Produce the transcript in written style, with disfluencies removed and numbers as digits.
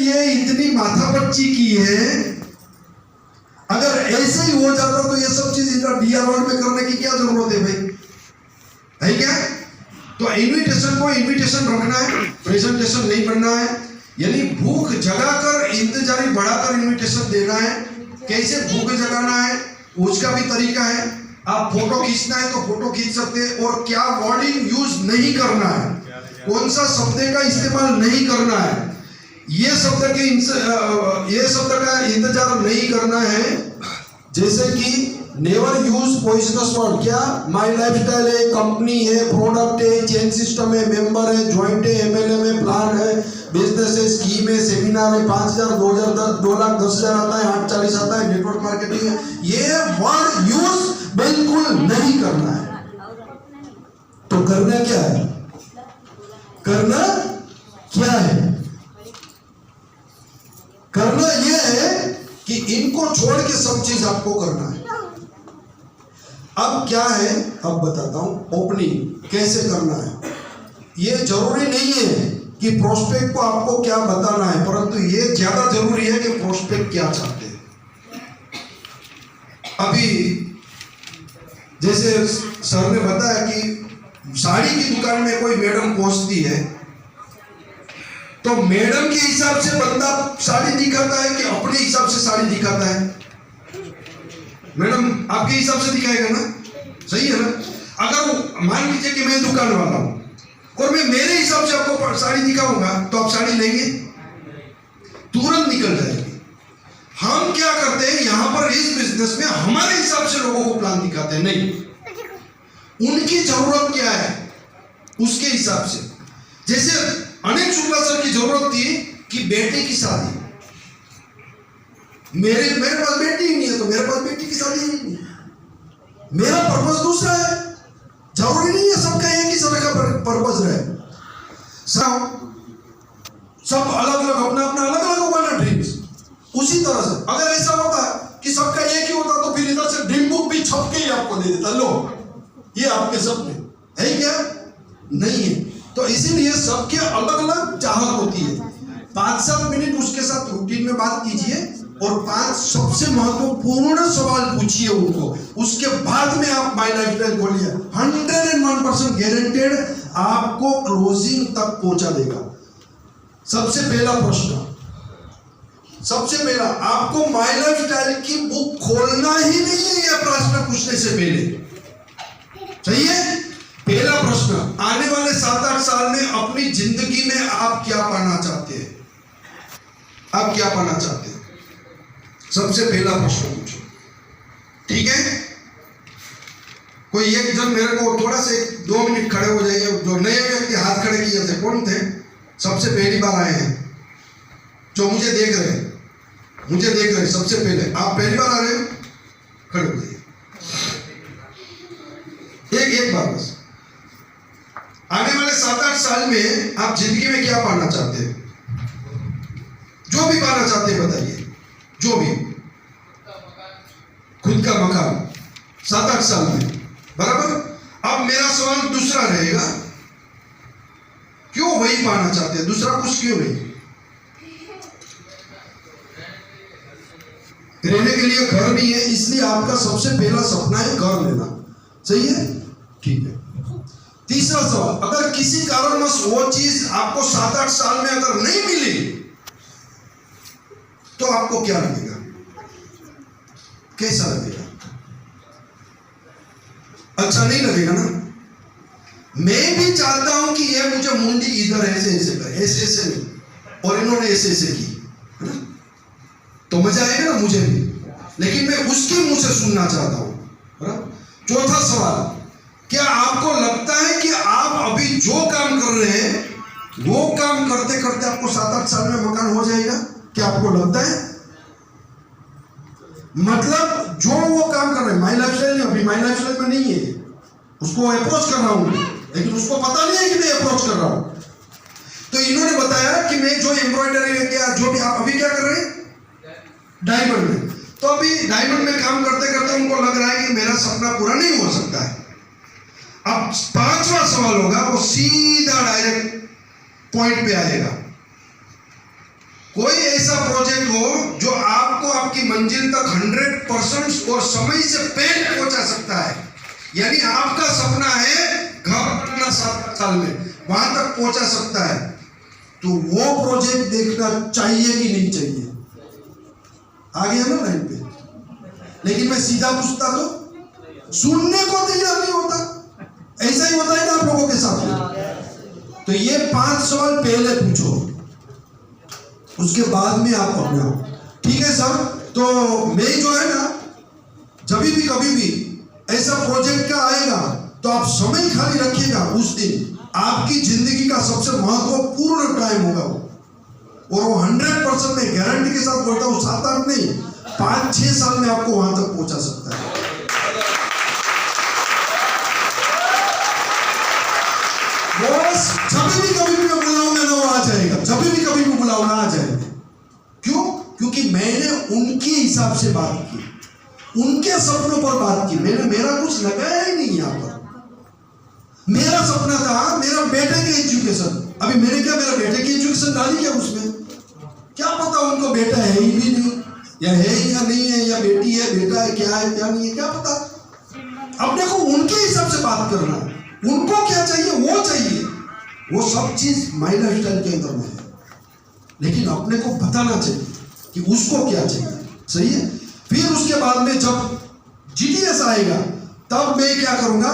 लिए इतनी माथापच्ची की है। अगर ऐसे ही हो जाता तो ये सब चीज इधर डीआर वर्ल्ड में करने की क्या जरूरत है भाई, है क्या? तो इन्विटेशन को इन्विटेशन रखना है, प्रेजेंटेशन नहीं करना है। यानी भूख जगाकर इंतजारी बढ़ाकर इन्विटेशन देना है। कैसे भूख जगाना है उसका भी तरीका है। आप फोटो खींचना है तो फोटो खींच सकते हैं, और क्या वर्डिंग यूज नहीं करना है, कौन सा शब्द का इस्तेमाल नहीं करना है, ये शब्द का इंतजार नहीं करना है। जैसे कि नेवर यूज पॉइजनस वर्ड। क्या? माई लाइफस्टाइल है, कंपनी है, प्रोडक्ट है, चेन सिस्टम है, मेंबर है, ज्वाइंट है, एमएलएम है, प्लान है, बिजनेस है, स्कीम है, सेमिनार है, 5,000, 2,000, 2 लाख 10,000 आता है, 840 आता है, नेटवर्क मार्केटिंग है। ये वर्ड यूज बिल्कुल नहीं करना है। तो करना क्या है? करना क्या है? करना यह है कि इनको छोड़ के सब चीज आपको करना है। अब क्या है, अब बताता हूं ओपनिंग कैसे करना है। ये जरूरी नहीं है कि प्रोस्पेक्ट को आपको क्या बताना है, परंतु ये ज्यादा जरूरी है कि प्रोस्पेक्ट क्या चाहते हैं। अभी जैसे सर ने बताया कि साड़ी की दुकान में कोई मैडम पहुंचती है तो मैडम के हिसाब से बंदा साड़ी दिखाता है कि अपने हिसाब से साड़ी दिखाता है? मैडम आपके हिसाब से दिखाएगा ना, सही है ना? अगर मान लीजिए कि मैं दुकान वाला हूं और मैं मेरे हिसाब से आपको साड़ी दिखाऊंगा तो आप साड़ी लेंगे? तुरंत निकल जाएगी। हम क्या करते हैं यहां पर इस बिजनेस में, हमारे हिसाब से लोगों को प्लान दिखाते हैं। नहीं, उनकी जरूरत क्या है उसके हिसाब से। जैसे अनिल शुक्ला सर की जरूरत थी कि बेटे की शादी, मेरे पास बेटी ही नहीं है तो मेरे पास बेटी की शादी ही नहीं है। मेरा पर्पस दूसरा है। जरूरी नहीं है सबका एक ही तरह का पर्पस रहे। सब अलग अलग अपना अपना अलग अलग होगा ना ड्रीम्स। उसी तरह से अगर ऐसा होता कि सबका एक ही होता तो फिर इधर से ड्रीम बुक भी छप के ही आपको दे देता, लो ये आपके सपने है क्या? नहीं है। तो इसीलिए सबके अलग अलग चाहत होती है। 5-7 मिनट उसके साथ रूटीन में बात कीजिए और 5 सबसे महत्वपूर्ण सवाल पूछिए उनको। उसके बाद में आप माय लाइफस्टाइल बोलिए। 101% गारंटेड आपको क्लोजिंग तक पहुंचा देगा। सबसे पहला प्रश्न, सबसे पहला आपको माय लाइफस्टाइल की बुक खोलना ही नहीं है यह प्रश्न पूछने से पहले। सही है? पहला प्रश्न, आने वाले 7-8 साल में अपनी जिंदगी में आप क्या पाना चाहते हैं? आप क्या पाना चाहते हैं? सबसे पहला प्रश्न पूछो, ठीक है? कोई एक जन मेरे को थोड़ा से 2 मिनट खड़े हो जाइए। जो नए व्यक्ति हाथ खड़े किए थे, कौन थे? सबसे पहली बार आए हैं जो मुझे देख रहे हैं, सबसे पहले आप पहली बार आ रहे हो, खड़े हो जाइए। एक बार बस। आने वाले 7-8 साल में आप जिंदगी में क्या पाना चाहते हैं? जो भी पाना चाहते हैं बताइए। जो भी, खुद का मकान 7-8 साल में, बराबर? अब मेरा सवाल दूसरा रहेगा, क्यों वही पाना चाहते हैं? दूसरा कुछ क्यों नहीं? रहने के लिए घर नहीं है, इसलिए आपका सबसे पहला सपना है घर लेना। सही है? ठीक है। तीसरा सवाल, अगर किसी कारणवश वो चीज आपको 7-8 साल में अगर नहीं मिली तो आपको क्या लगेगा? कैसा लगेगा? अच्छा नहीं लगेगा ना? मैं भी चाहता हूं कि ये मुझे मुंडी इधर ऐसे करे, ऐसे नहीं, और इन्होंने ऐसे की, है ना? तो मजा आएगा ना मुझे भी, लेकिन मैं उसके मुंह से सुनना चाहता हूं, बराबर? चौथा सवाल, क्या आपको लगता है कि आप अभी जो काम कर रहे हैं वो काम करते करते आपको 7-8 साल में मकान हो जाएगा? क्या आपको लगता है? मतलब जो वो काम कर रहे हैं, माय लाइफस्टाइल अभी माय लाइफस्टाइल में नहीं है, उसको अप्रोच कर रहा हूं, लेकिन उसको पता नहीं है कि मैं अप्रोच कर रहा हूं। तो इन्होंने बताया कि मैं जो एम्ब्रॉयडरी है, क्या जो भी आप अभी क्या कर रहे हैं, डायमंड में, तो अभी डायमंड में काम करते करते उनको लग रहा है कि मेरा सपना पूरा नहीं हो सकता है। अब 5वां सवाल होगा, वो सीधा डायरेक्ट पॉइंट पे आएगा। कोई ऐसा प्रोजेक्ट हो जो आपको आपकी मंजिल तक 100% और समय से पहले पहुंचा सकता है। यानी आपका सपना है घर बनाना 7 साल में, वहां तक पहुंचा सकता है, तो वो प्रोजेक्ट देखना चाहिए कि नहीं चाहिए? आ गया ना लाइन पे? लेकिन मैं सीधा पूछता तो सुनने को तैयार नहीं होता। ऐसा ही होता है ना आप लोगों के साथ में। तो ये 5 सवाल पहले पूछो, उसके बाद में आप अपनाओ। ठीक है सर? तो मैं जो है ना, जब भी कभी भी ऐसा प्रोजेक्ट का आएगा तो आप समय खाली रखिएगा। उस दिन आपकी जिंदगी का सबसे महत्वपूर्ण टाइम होगा वो, और वो 100% में गारंटी के साथ बोलता हूँ, 7-8 नहीं 5-6 साल में आपको वहां तक पहुंचा सकता है। बॉस जब भी कभी भी मैं बुलाऊंगा ना, वो आ जाएगा। जब भी कभी भी बुलाऊंगा आ जाएगा। क्यों? क्योंकि मैंने उनके हिसाब से बात की, उनके सपनों पर बात की। मेरा कुछ लगाया ही नहीं यहाँ पर। मेरा सपना था मेरा बेटे की एजुकेशन। अभी मेरे बेटे की एजुकेशन डाली क्या उसमें? क्या पता उनको बेटा है ही भी नहीं, या है या नहीं है, या बेटी है बेटा है, क्या है क्या नहीं है, क्या पता। अब देखो उनके हिसाब से बात करना है। उनको क्या चाहिए वो चाहिए, वो सब चीज माई लाइफ स्टाइल के अंदर में है। लेकिन अपने को बताना चाहिए कि उसको क्या चाहिए। सही है? फिर उसके बाद में जब GTS आएगा तब मैं क्या करूंगा,